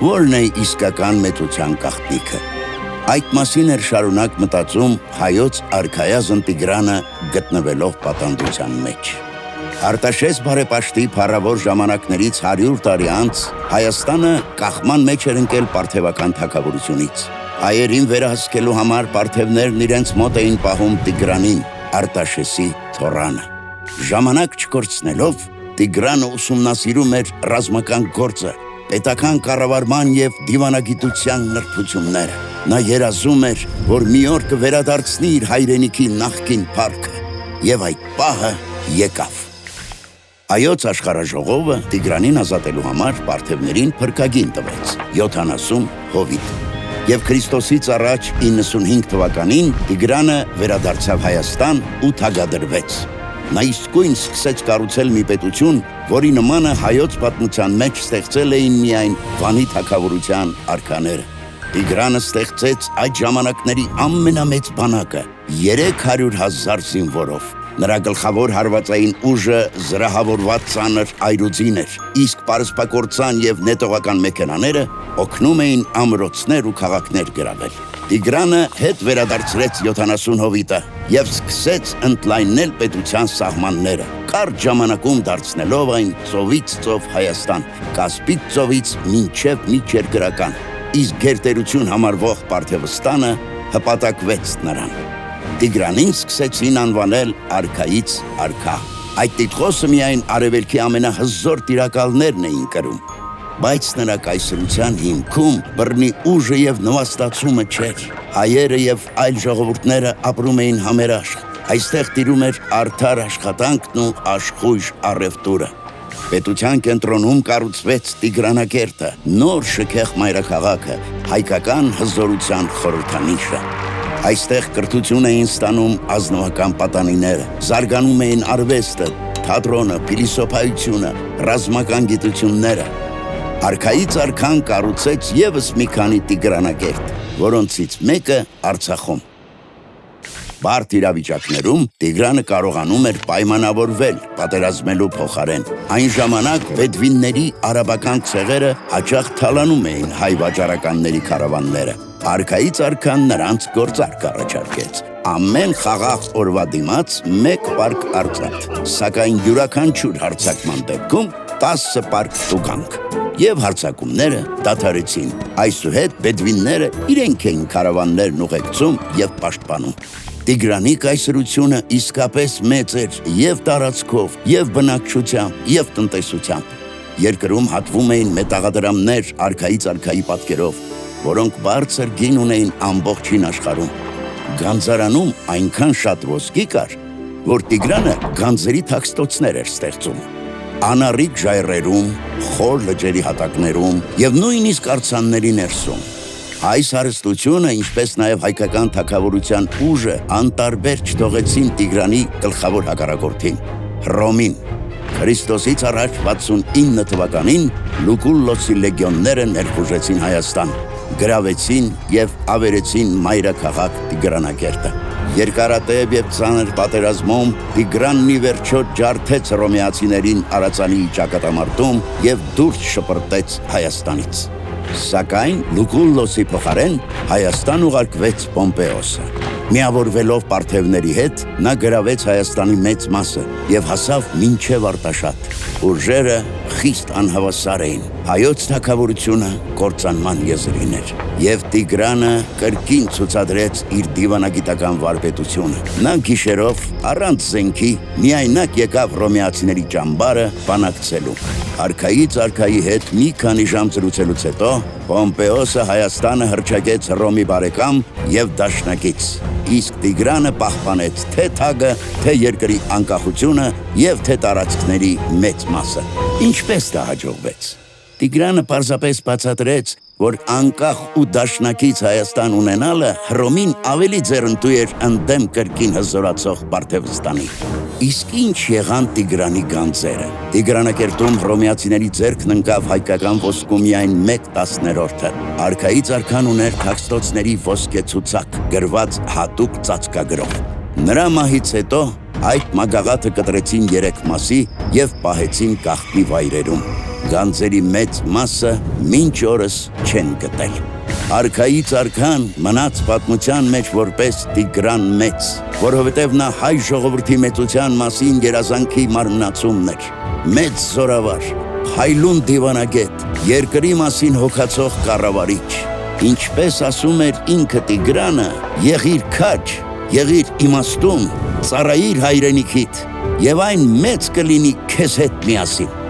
որն է իսկական մեծության գաղտնիքը։ Այդ մասին էր շարունակ մտածում հայոց արքայազն Տիգրանը գտնվելով պատանդության մեջ։ Արտաշես բարեպաշտի փառավոր ժամանակներից 100 տարի անց Հայաստանը կախման մեջ էր ընկել պարթևական թագավորությունից։ Հայերին վերահսկելու համար պարթևներն իրենց մոտ էին պահում Տիգրանին, Արտաշեսի թոռանը։ Ժամանակ չկորցնելով Տիգրանը ուսումնասիրում էր ռազմական գործը, պետական կառավարման և դիվանագիտության նրբությունները։ Նա երազում էր, որ մի օր կվերադարձնի իր հայրենիքի նախկին փառքը, և այդ պահը եկավ։ Հայոց աշխարհաժողովը Տիգրանին ազատելու համար պարթևներին փրկագին տվեց 70 հովիտ։ Եվ Քրիստոսից առաջ 95 թվականին Տիգրանը վերադարձավ Հայաստան ու թագադրվեց։ Նա իսկույն սկսեց կառուցել մի պետություն, որի նմանը հայոց պատմության մեջ ստեղծել էին միայն Վանի թագավորության արքաները։ Տիգրանը ստեղծեց այդ ժամանակների ամենամեծ բանակը 300,000 զինվորով։ Նրա գլխավոր հարվածային ուժը զրահավորված ծանր այրուձին էր, իսկ պարսպակործան և նետողական մեքենաները օգնում էին ամրոցներ ու քաղաքներ գրավել։ Տիգրանը հետ վերադարձրեց 70 հովիտը և սկսեց ընդլայնել պետության սահմանները, կարճ ժամանակում դարձնելով այն ծովից ծով Հայաստան, Կասպից ծովից մինչև Միջերկրական, իսկ գերտերություն համարվող Պարթևստանը հպատակվեց նրան։ Տիգրանին սկսեցին անվանել արքայից արքա։ Այդ տիտղոսը միայն արևելքի ամենահզոր տիրակալներն էին կրում, բայց նրա կայսրության հիմքում բռնի ուժը և նվաստացումը չէր։ Հայերը և այլ ժողովուրդները ապրում էին համերաշխ։ Այստեղ տիրում էր արդար աշխատանքն ու աշխույժ առևտուրը։ Պետության կենտրոնում կառուցվեց Տիգրանակերտը, նոր շքեղ մայրաքաղաքը, հայկական հզորության խորհրդանիշը։ Այստեղ կրթություն էին ստանում ազնվական պատանիները, զարգանում էին արվեստը, թատրոնը, փիլիսոփայությունը, ռազմական գիտությունները։ Արքայից արքան կառուցեց ևս մի քանի Տիգրանակերտ, որոնցից մեկը Արցախում։ Բարդ իրավիճակներում Տիգրանը կարողանում էր պայմանավորվել պատերազմելու փոխարեն։ Այն ժամանակ բեդվինների արաբական ցեղերը հաճախ թալանում էին հայ վաճառականների քարավանները։ Արքայից արքան նրանց գործարք առաջարկեց։ Ամեն խաղաղ օրվա դիմաց մեկ պարկ արծաթ, սակայն յուրաքանչյուր հարձակման դեպքում 10 պարկ տուգանք։ Եվ հարձակումները դադարեցին։ Այսուհետ բեդվինները իրենք էին քարավաններն ուղեկցում և պաշտպանում։ Տիգրանի կայսրությունը իսկապես մեծ էր և տարածքով, և բնակչությամբ, և տնտեսությամբ։ Երկրում հատվում էին մետաղադրամներ արքայից արքայի պատկերով, որոնք բարձր գին ունեին ամբողջ հին աշխարհում։ Գանձարանում այնքան շատ ոսկի կար, որ Տիգրանը գանձերի թաքստոցներ էր ստեղծում։ Անառիկ ժայռերում, խոր լճերի հատակներում և նույնիսկ արձանների ներսում։ Այս հարստությունը, ինչպես նաև հայկական թագավորության ուժը անտարբեր չթողեցին Տիգրանի գլխավոր հակառակորդին՝ Հռոմին։ Քրիստոսից առաջ 69 թվականին Լուկուլլոսի լեգիոնները ներխուժեցին Հայաստան, գրավեցին և ավերեցին մայրաքաղաք Տիգրանակերտը։ Երկարատև և ծանր պատերազմում Տիգրանն ի վերջո ջարդեց հռոմեացիներին Արածանիի ճակատամարտում և դուրս շպրտեց Հայաստանից։ Սակայն Լուկուլլոսի փոխարեն Հայաստան ուղարկվեց Պոմպեոսը։ Միավորվելով պարթևների հետ, նա գրավեց Հայաստանի մեծ մասը և հասավ մինչև Արտաշատ։ Ուժերը խիստ անհավասար էին։ Հայոց թագավորությունը կործանման եզրին էր։ Եվ Տիգրանը կրկին ցուցադրեց իր դիվանագիտական վարպետությունը։ Նա գիշերով առանց զենքի միայնակ եկավ հռոմեացիների ճամբարը բանակցելու։ Արքայից արքայի հետ մի քանի ժամ զրուցելուց հետո Պոմպեոսը Հայաստանը հռչակեց Հռոմի բարեկամ և դաշնակից, իսկ Տիգրանը պահպանեց թե թագը, թե երկրի անկախությունը և թե տարածքների մեծ մասը։ Ինչպես դա հաջողվեց։ Տիգրանը պարզապես բացատրեց, որ անկախ ու դաշնակից Հայաստան ունենալը Հռոմին ավելի ձեռնտու էր ընդդեմ կրկին հզորացող Պարթևստանի։ Իսկ ինչ եղան Տիգրանի գանձերը։ Տիգրանակերտում հռոմեացիների ձեռքն ընկավ հայկական ոսկու միայն 1/10-ը։ Արքայից արքան ուներ թաքստոցների ոսկեցուցակ, գրված հատուկ ծածկագրով։ Նրա մահից հետո այդ մագաղաթը կտրեցին 3 մասի և պահեցին գաղտնի վայրերում։ գանձերի մեծ մասը մինչ օրս չեն գտել։ Արքայից արքան մնաց պատմության մեջ որպես Տիգրան Մեծ, որովհետև նա հայ ժողովրդի մեծության մասին երազանքի մարմնացումն էր, մեծ զորավար, հայլուն դիվանագետ, երկրի մասին հոգացող կառավարիչ։ Ինչպես ասում էր ինքը Տիգրանը, եղիր քաջ, եղիր իմաստուն, ծառայիր հայրենիքիդ, եւ այն մեծ կլինի քեզ հետ միասին։